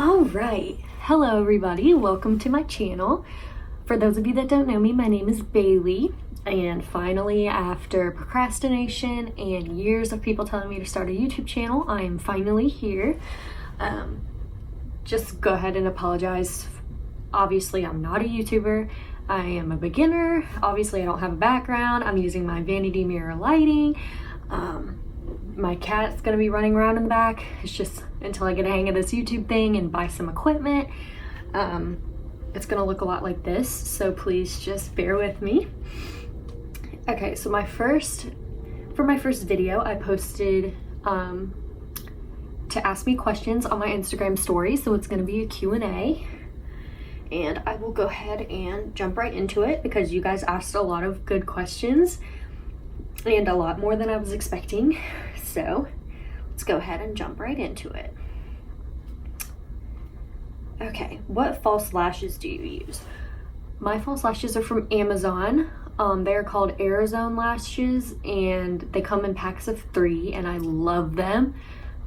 Alright, hello everybody, welcome to my channel. For those of you that don't know me, my name is Bailey, and finally, after procrastination and years of people telling me to start a YouTube channel, I am finally here. Just go ahead and apologize. Obviously, I'm not a YouTuber. I am a beginner. Obviously, I don't have a background. I'm using my vanity mirror lighting. My cat's gonna be running around in the back. It's just until I get a hang of this YouTube thing and buy some equipment. It's gonna look a lot like this, so please just bear with me. Okay, so for my first video, I posted to ask me questions on my Instagram story, so it's gonna be a Q&A. And I will go ahead and jump right into it because you guys asked a lot of good questions and a lot more than I was expecting. So let's go ahead and jump right into it. Okay, what false lashes do you use? My false lashes are from Amazon. They're called Arizone lashes and they come in packs of 3 and I love them.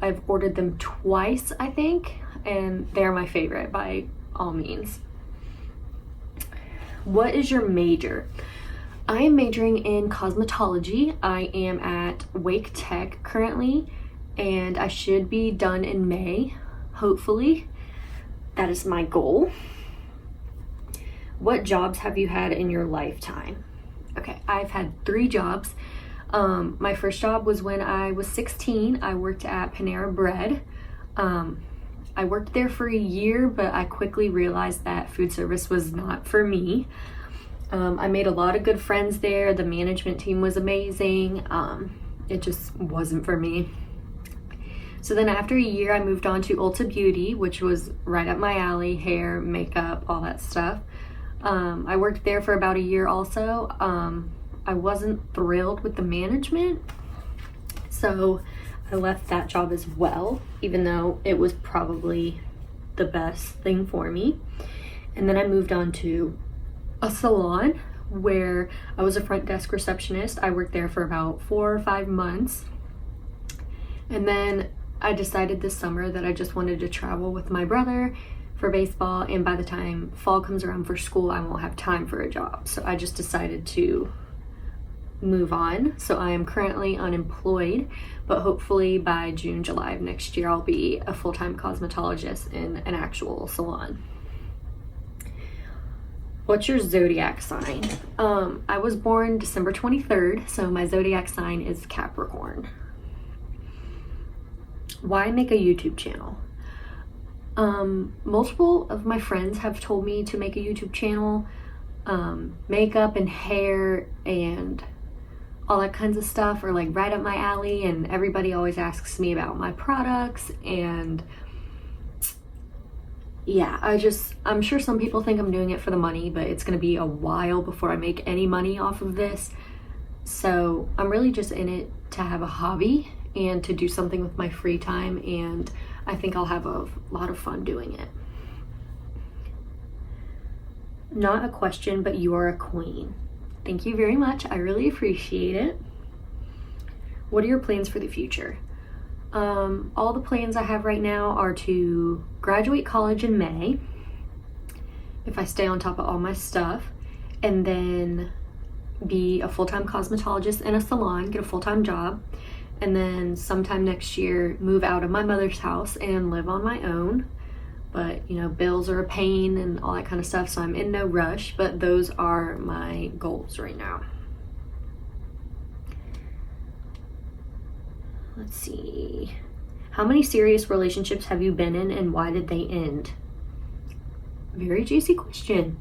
I've ordered them twice, I think, and they're my favorite by all means. What is your major? I am majoring in cosmetology. I am at Wake Tech currently, and I should be done in May, hopefully. That is my goal. What jobs have you had in your lifetime? Okay, I've had 3 jobs. My first job was when I was 16. I worked at Panera Bread. I worked there for a year, but I quickly realized that food service was not for me. I made a lot of good friends there. The management team was amazing. It just wasn't for me. So then after a year, I moved on to Ulta Beauty, which was right up my alley, hair, makeup, all that stuff. I worked there for about a year also. I wasn't thrilled with the management, so I left that job as well, even though it was probably the best thing for me. And then I moved on to a salon where I was a front desk receptionist. I worked there for about 4 or 5 months. And then I decided this summer that I just wanted to travel with my brother for baseball, and by the time fall comes around for school, I won't have time for a job. So I just decided to move on. So I am currently unemployed, but hopefully by June, July of next year, I'll be a full-time cosmetologist in an actual salon. What's your zodiac sign? I was born December 23rd, so my zodiac sign is Capricorn. Why make a YouTube channel? Multiple of my friends have told me to make a YouTube channel. Makeup and hair and all that kinds of stuff are like right up my alley, and everybody always asks me about my products, and yeah, I'm sure some people think I'm doing it for the money, but it's gonna be a while before I make any money off of this. So I'm really just in it to have a hobby and to do something with my free time, and I think I'll have a lot of fun doing it. Not a question, but you are a queen. Thank you very much. I really appreciate it. What are your plans for the future? All the plans I have right now are to graduate college in May, if I stay on top of all my stuff, and then be a full-time cosmetologist in a salon, get a full-time job, and then sometime next year move out of my mother's house and live on my own. But you know, bills are a pain and all that kind of stuff, so I'm in no rush, but those are my goals right now. Let's see. How many serious relationships have you been in and why did they end? Very juicy question.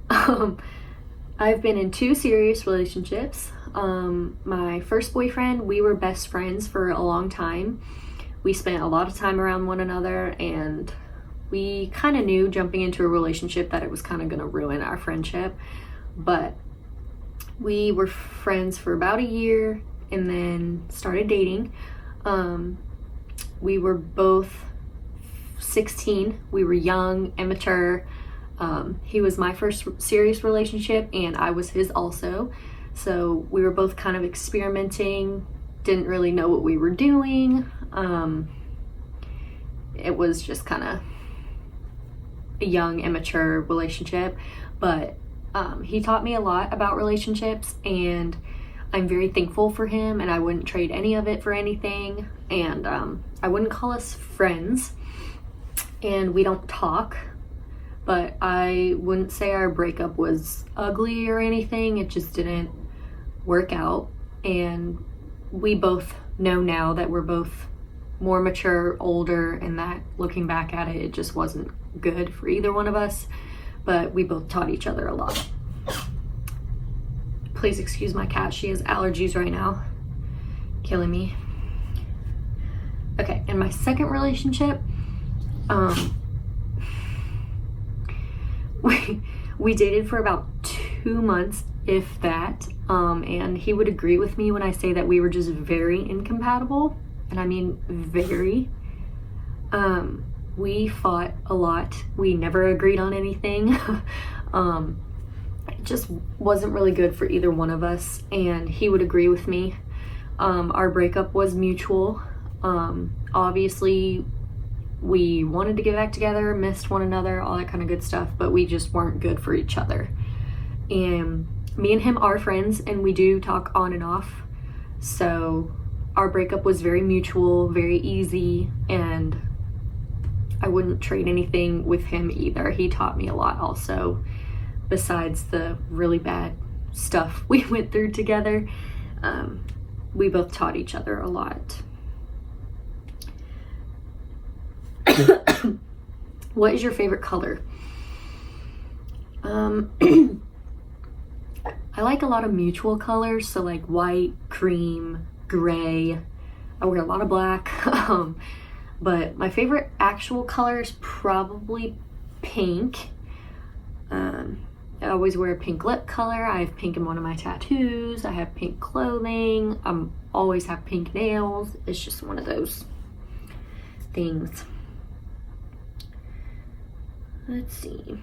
I've been in 2 serious relationships. My first boyfriend, we were best friends for a long time. We spent a lot of time around one another, and we kind of knew jumping into a relationship that it was kind of going to ruin our friendship. But we were friends for about a year and then started dating. We were both 16. We were young, immature. He was my first serious relationship and I was his also. So we were both kind of experimenting, didn't really know what we were doing. It was just kind of a young, immature relationship, but he taught me a lot about relationships, and I'm very thankful for him, and I wouldn't trade any of it for anything. And I wouldn't call us friends, and we don't talk, but I wouldn't say our breakup was ugly or anything. It just didn't work out, and we both know now that we're both more mature, older, and that looking back at it, it just wasn't good for either one of us, but we both taught each other a lot. Please excuse my cat, she has allergies right now, killing me. Okay, in my second relationship, we dated for about 2 months, if that, and he would agree with me when I say that we were just very incompatible, and I mean very. We fought a lot. We never agreed on anything. It just wasn't really good for either one of us, and he would agree with me. Our breakup was mutual. Obviously, we wanted to get back together, missed one another, all that kind of good stuff, but we just weren't good for each other. And me and him are friends, and we do talk on and off. So our breakup was very mutual, very easy, and I wouldn't trade anything with him either. He taught me a lot also, besides the really bad stuff we went through together. We both taught each other a lot. What is your favorite color? I like a lot of mutual colors, so like white, cream, gray. I wear a lot of black. But my favorite actual color is probably pink. I always wear a pink lip color. I have pink in one of my tattoos. I have pink clothing. Always have pink nails. It's just one of those things. Let's see.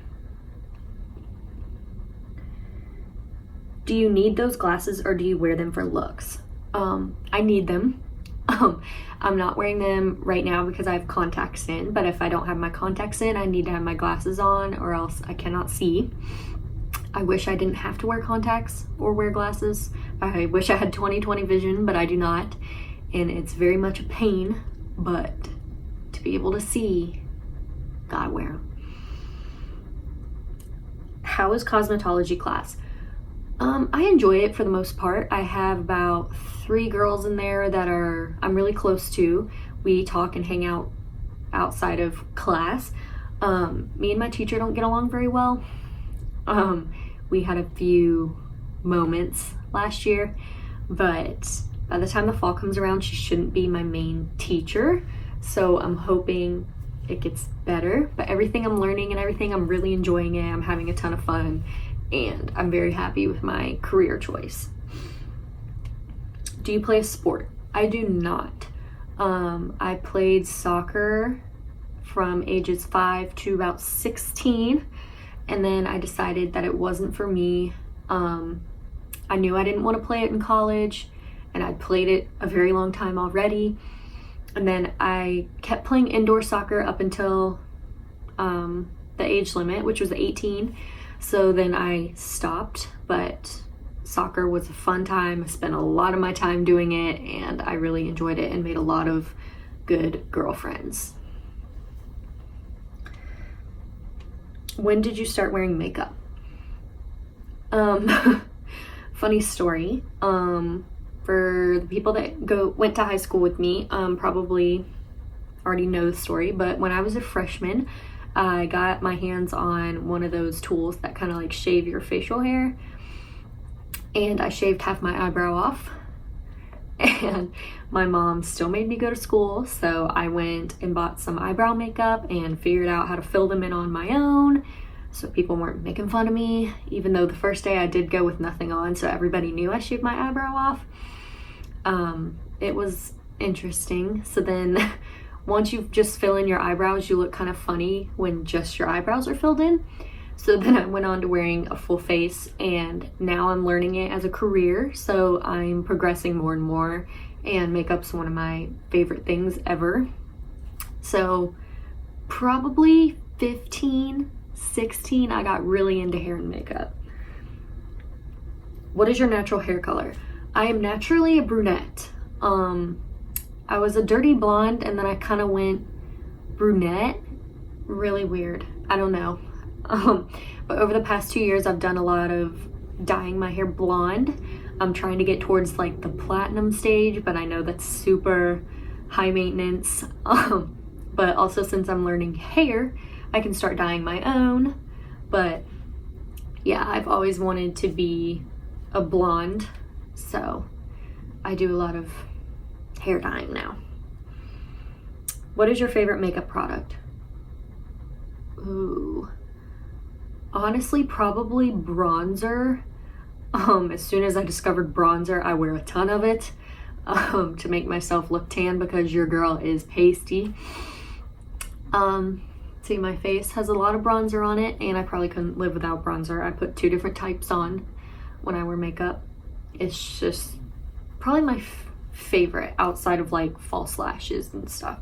Do you need those glasses, or do you wear them for looks? I need them. I'm not wearing them right now because I have contacts in, but if I don't have my contacts in, I need to have my glasses on, or else I cannot see. I wish I didn't have to wear contacts or wear glasses. I wish I had 20/20 vision, but I do not, and it's very much a pain, but to be able to see, gotta wear them. How is cosmetology class? I enjoy it for the most part. I have about 3 girls in there that I'm really close to. We talk and hang out outside of class. Me and my teacher don't get along very well. We had a few moments last year, but by the time the fall comes around, she shouldn't be my main teacher. So I'm hoping it gets better, but everything I'm learning and everything, I'm really enjoying it. I'm having a ton of fun, and I'm very happy with my career choice. Do you play a sport? I do not. I played soccer from ages 5 to about 16, and then I decided that it wasn't for me. I knew I didn't want to play it in college, and I'd played it a very long time already. And then I kept playing indoor soccer up until the age limit, which was 18. So then I stopped, but soccer was a fun time. I spent a lot of my time doing it, and I really enjoyed it and made a lot of good girlfriends. When did you start wearing makeup? Funny story. For the people that went to high school with me, probably already know the story, but when I was a freshman, I got my hands on one of those tools that kind of like shave your facial hair, and I shaved half my eyebrow off, and my mom still made me go to school, so I went and bought some eyebrow makeup and figured out how to fill them in on my own so people weren't making fun of me, even though the first day I did go with nothing on, so everybody knew I shaved my eyebrow off. It was interesting. So then once you just fill in your eyebrows, you look kind of funny when just your eyebrows are filled in. So then I went on to wearing a full face, and now I'm learning it as a career, so I'm progressing more and more, and makeup's one of my favorite things ever. So probably 15, 16, I got really into hair and makeup. What is your natural hair color? I am naturally a brunette. I was a dirty blonde and then I kind of went brunette. Really weird. I don't know. But over the past 2 years, I've done a lot of dyeing my hair blonde. I'm trying to get towards like the platinum stage, but I know that's super high maintenance. But also since I'm learning hair, I can start dyeing my own. But yeah, I've always wanted to be a blonde, so I do a lot of hair dyeing now. What is your favorite makeup product? Ooh, honestly, probably bronzer. As soon as I discovered bronzer, I wear a ton of it to make myself look tan because your girl is pasty. See, my face has a lot of bronzer on it, and I probably couldn't live without bronzer. I put 2 different types on when I wear makeup. It's just probably my favorite outside of like false lashes and stuff.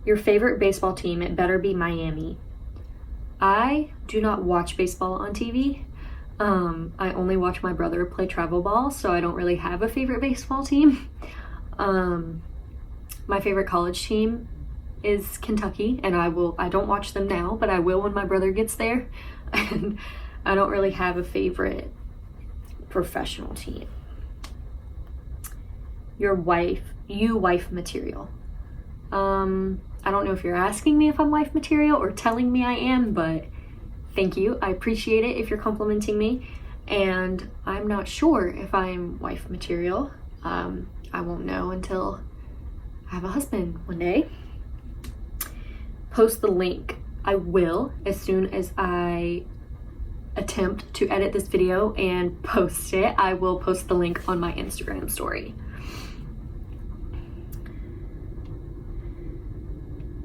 Your favorite baseball team? It better be Miami. I do not watch baseball on TV. I only watch my brother play travel ball, so I don't really have a favorite baseball team. My favorite college team is Kentucky, and I don't watch them now, but I will when my brother gets there. And I don't really have a favorite professional team. You wife material. I don't know if you're asking me if I'm wife material or telling me I am, but thank you. I appreciate it if you're complimenting me. And I'm not sure if I'm wife material. I won't know until I have a husband one day. Post the link. I will as soon as I attempt to edit this video and post it. I will post the link on my Instagram story.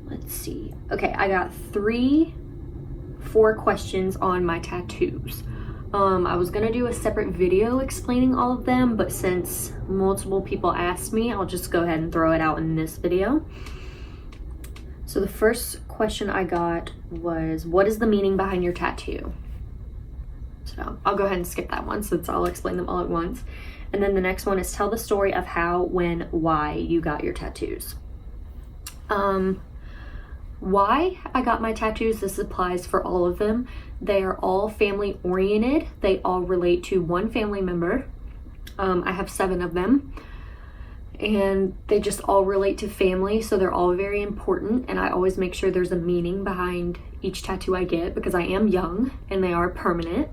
Let's see. Okay, I got 4 questions on my tattoos. I was gonna do a separate video explaining all of them, but since multiple people asked me, I'll just go ahead and throw it out in this video. So the first question I got was, what is the meaning behind your tattoo? So I'll go ahead and skip that one since I'll explain them all at once. And then the next one is, tell the story of how, when, why you got your tattoos. Why I got my tattoos, this applies for all of them. They are all family oriented. They all relate to one family member. I have 7 of them, and they just all relate to family, so they're all very important, and I always make sure there's a meaning behind each tattoo I get because I am young and they are permanent.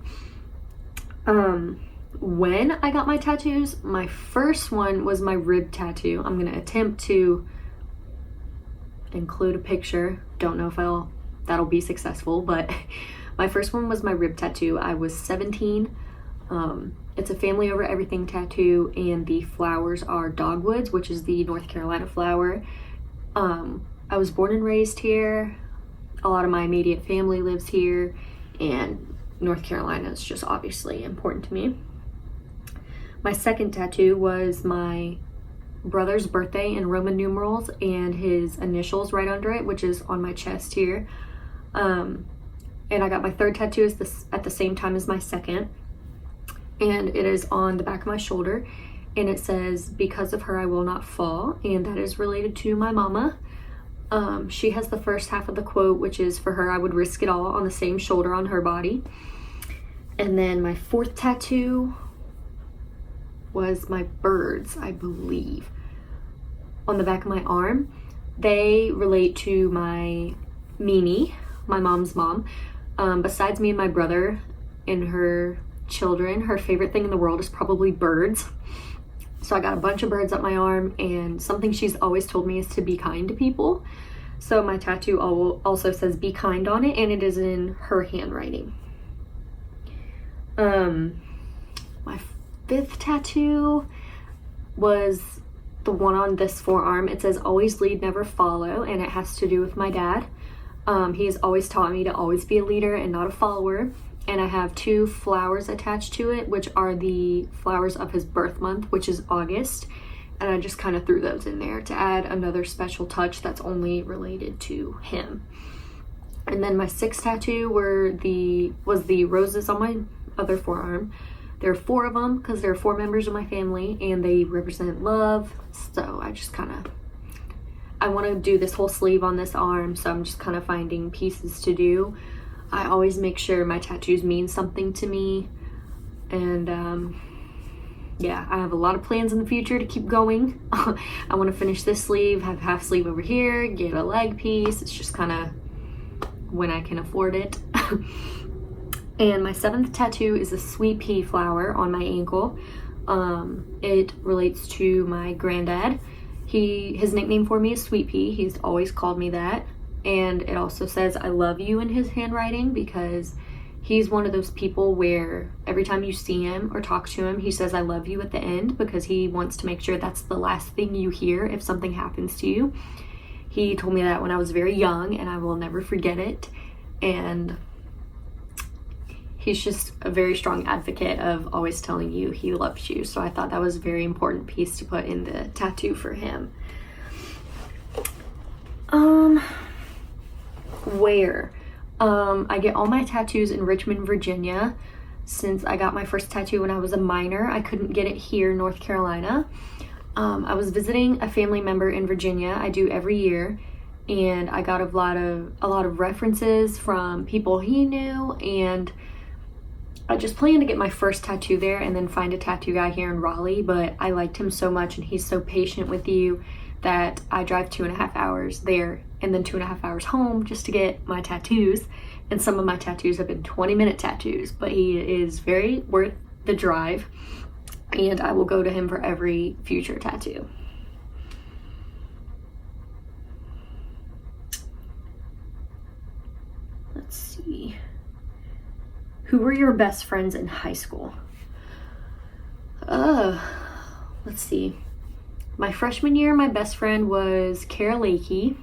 When I got my tattoos, my first one was my rib tattoo. I'm gonna attempt to include a picture. Don't know if that'll be successful, but my first one was my rib tattoo. I was 17. It's a family over everything tattoo, and the flowers are dogwoods, which is the North Carolina flower. I was born and raised here. A lot of my immediate family lives here, and North Carolina is just obviously important to me. My second tattoo was my brother's birthday in Roman numerals and his initials right under it, which is on my chest here. And I got my third tattoo at the same time as my second, and it is on the back of my shoulder, and it says, because of her I will not fall, and that is related to my mama. She has the first half of the quote, which is, for her I would risk it all, on the same shoulder on her body. And then my fourth tattoo was my birds, I believe, on the back of my arm. They relate to my Mimi, my mom's mom. Besides me and my brother and her children, her favorite thing in the world is probably birds. So I got a bunch of birds up my arm, and something she's always told me is to be kind to people. So my tattoo also says be kind on it, and it is in her handwriting. My fifth tattoo was the one on this forearm. It says always lead, never follow, and it has to do with my dad. He has always taught me to always be a leader and not a follower. And I have 2 flowers attached to it, which are the flowers of his birth month, which is August. And I just kind of threw those in there to add another special touch that's only related to him. And then my sixth tattoo was the roses on my other forearm. There are 4 of them because there are 4 members of my family and they represent love. So I want to do this whole sleeve on this arm, so I'm just kind of finding pieces to do. I always make sure my tattoos mean something to me. And yeah, I have a lot of plans in the future to keep going. I want to finish this sleeve, have half sleeve over here, get a leg piece. It's just kind of when I can afford it. And my 7th tattoo is a sweet pea flower on my ankle. It relates to my granddad. His nickname for me is Sweet Pea. He's always called me that. And it also says I love you in his handwriting, because he's one of those people where every time you see him or talk to him, he says I love you at the end, because he wants to make sure that's the last thing you hear if something happens to you. He told me that when I was very young, and I will never forget it. And he's just a very strong advocate of always telling you he loves you. So I thought that was a very important piece to put in the tattoo for him. Where? I get all my tattoos in Richmond, Virginia. Since I got my first tattoo when I was a minor, I couldn't get it here in North Carolina. I was visiting a family member in Virginia. I do every year. And I got a lot of references from people he knew, and I just planned to get my first tattoo there and then find a tattoo guy here in Raleigh, but I liked him so much and he's so patient with you that I drive 2.5 hours there and then 2.5 hours home just to get my tattoos. And some of my tattoos have been 20-minute tattoos, but he is very worth the drive, and I will go to him for every future tattoo. Let's see. Who were your best friends in high school? Let's see. My freshman year, my best friend was Kara Lakey.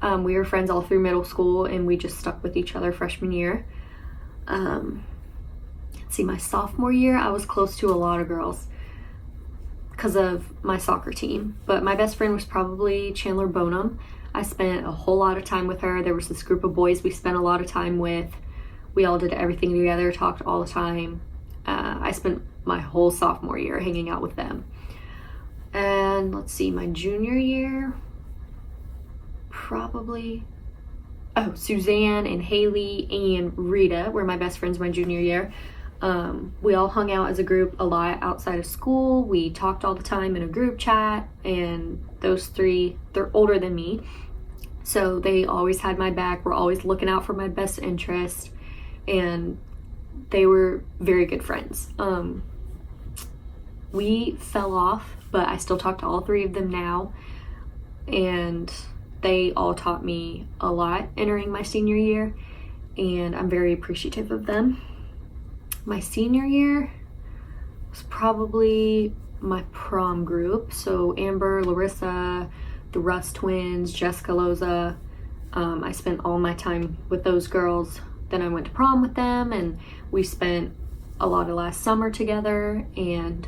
We were friends all through middle school, and we just stuck with each other freshman year. Let's see, my sophomore year, I was close to a lot of girls because of my soccer team. But my best friend was probably Chandler Bonham. I spent a whole lot of time with her. There was this group of boys we spent a lot of time with. We all did everything together, talked all the time. I spent my whole sophomore year hanging out with them. And let's see, my junior year, probably, Suzanne and Haley and Rita were my best friends my junior year. We all hung out as a group a lot outside of school. We talked all the time in a group chat, and those 3, they're older than me, so they always had my back, were always looking out for my best interest, and they were very good friends. We fell off, but I still talk to all 3 of them now, and they all taught me a lot entering my senior year, and I'm very appreciative of them. My senior year was probably my prom group, so Amber, Larissa, the Russ twins, Jessica Loza. I spent all my time with those girls. Then I went to prom with them, and we spent a lot of last summer together, and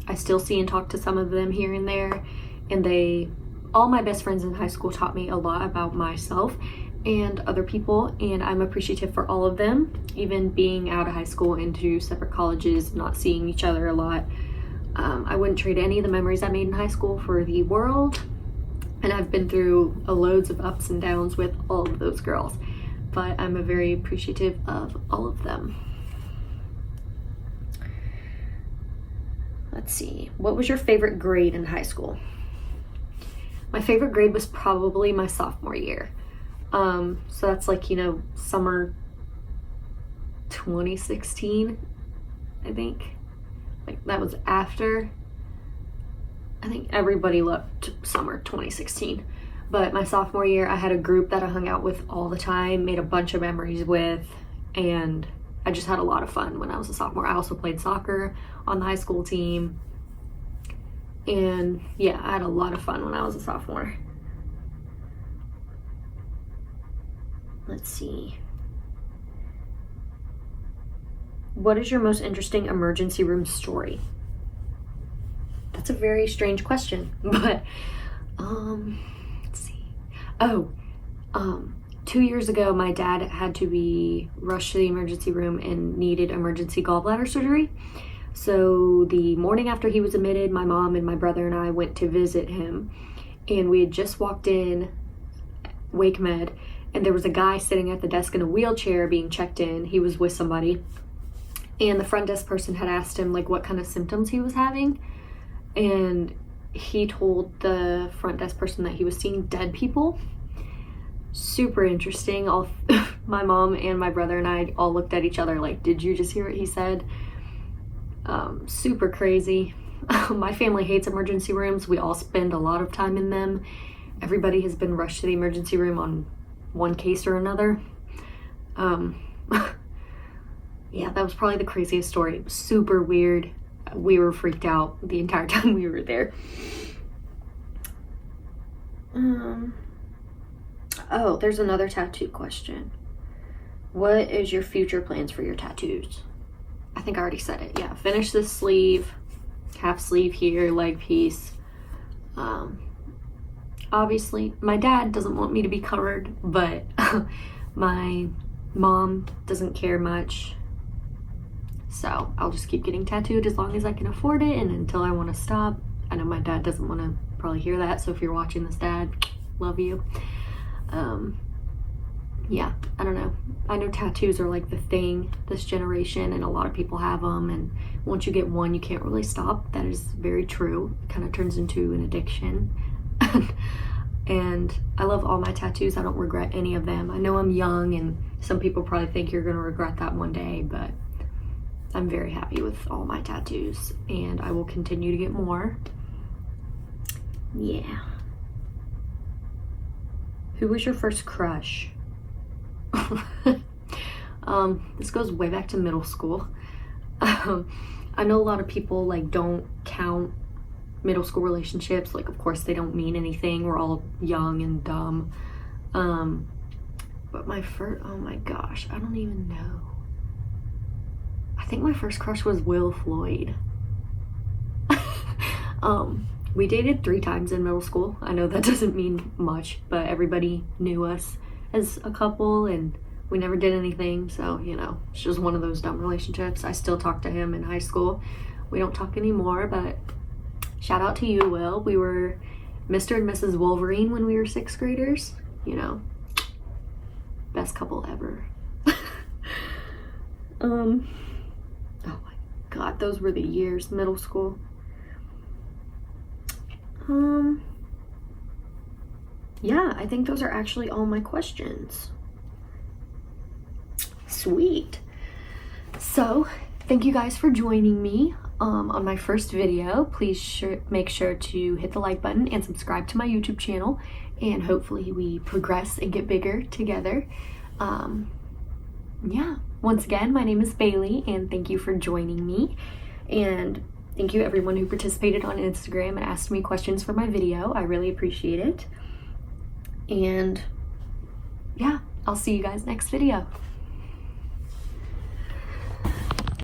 I still see and talk to some of them here and there. And all my best friends in high school taught me a lot about myself and other people, and I'm appreciative for all of them. Even being out of high school into separate colleges, not seeing each other a lot, I wouldn't trade any of the memories I made in high school for the world. And I've been through loads of ups and downs with all of those girls, but I'm very appreciative of all of them. Let's see, what was your favorite grade in high school? My favorite grade was probably my sophomore year. So that's like, summer 2016, I think. Like, that was after. I think everybody loved summer 2016. But my sophomore year, I had a group that I hung out with all the time, made a bunch of memories with, and I just had a lot of fun when I was a sophomore. I also played soccer on the high school team. And yeah, I had a lot of fun when I was a sophomore. Let's see. What is your most interesting emergency room story? That's a very strange question, but let's see. Oh, 2 years ago, my dad had to be rushed to the emergency room and needed emergency gallbladder surgery. So the morning after he was admitted, my mom and my brother and I went to visit him, and we had just walked in Wake Med, and there was a guy sitting at the desk in a wheelchair being checked in. He was with somebody, and the front desk person had asked him like what kind of symptoms he was having, and he told the front desk person that he was seeing dead people. Super interesting. My mom and my brother and I all looked at each other like, did you just hear what he said? Super crazy. My family hates emergency rooms. We all spend a lot of time in them. Everybody has been rushed to the emergency room on one case or another. Yeah, that was probably the craziest story. It was super weird. We were freaked out the entire time we were there. Oh, there's another tattoo question. What is your future plans for your tattoos? I think I already said it. Yeah, finish this sleeve, half sleeve here, leg piece. Obviously, my dad doesn't want me to be covered, but my mom doesn't care much. So I'll just keep getting tattooed as long as I can afford it and until I want to stop. I know my dad doesn't want to probably hear that, so if you're watching this, Dad, love you. Yeah, I don't know. I know tattoos are like the thing this generation, and a lot of people have them, and once you get one, you can't really stop. That is very true. It kind of turns into an addiction. And I love all my tattoos. I don't regret any of them. I know I'm young, and some people probably think you're going to regret that one day, but I'm very happy with all my tattoos, and I will continue to get more. Yeah. Who was your first crush? This goes way back to middle school. I know a lot of people like don't count middle school relationships. Like, of course they don't mean anything. We're all young and dumb. But my first, oh my gosh, I don't even know. I think my first crush was Will Floyd. We dated 3 times in middle school. I know that doesn't mean much, but everybody knew us as a couple and we never did anything. So, you know, it's just one of those dumb relationships. I still talk to him in high school. We don't talk anymore, but shout out to you, Will. We were Mr. and Mrs. Wolverine when we were 6th graders. You know, best couple ever. Oh my God, those were the years, middle school. Yeah, I think those are actually all my questions. Sweet. So, thank you guys for joining me on my first video. Please make sure to hit the like button and subscribe to my YouTube channel, and hopefully we progress and get bigger together. Yeah, once again, my name is Bailey, and thank you for joining me. And thank you everyone who participated on Instagram and asked me questions for my video. I really appreciate it. And yeah, I'll see you guys next video.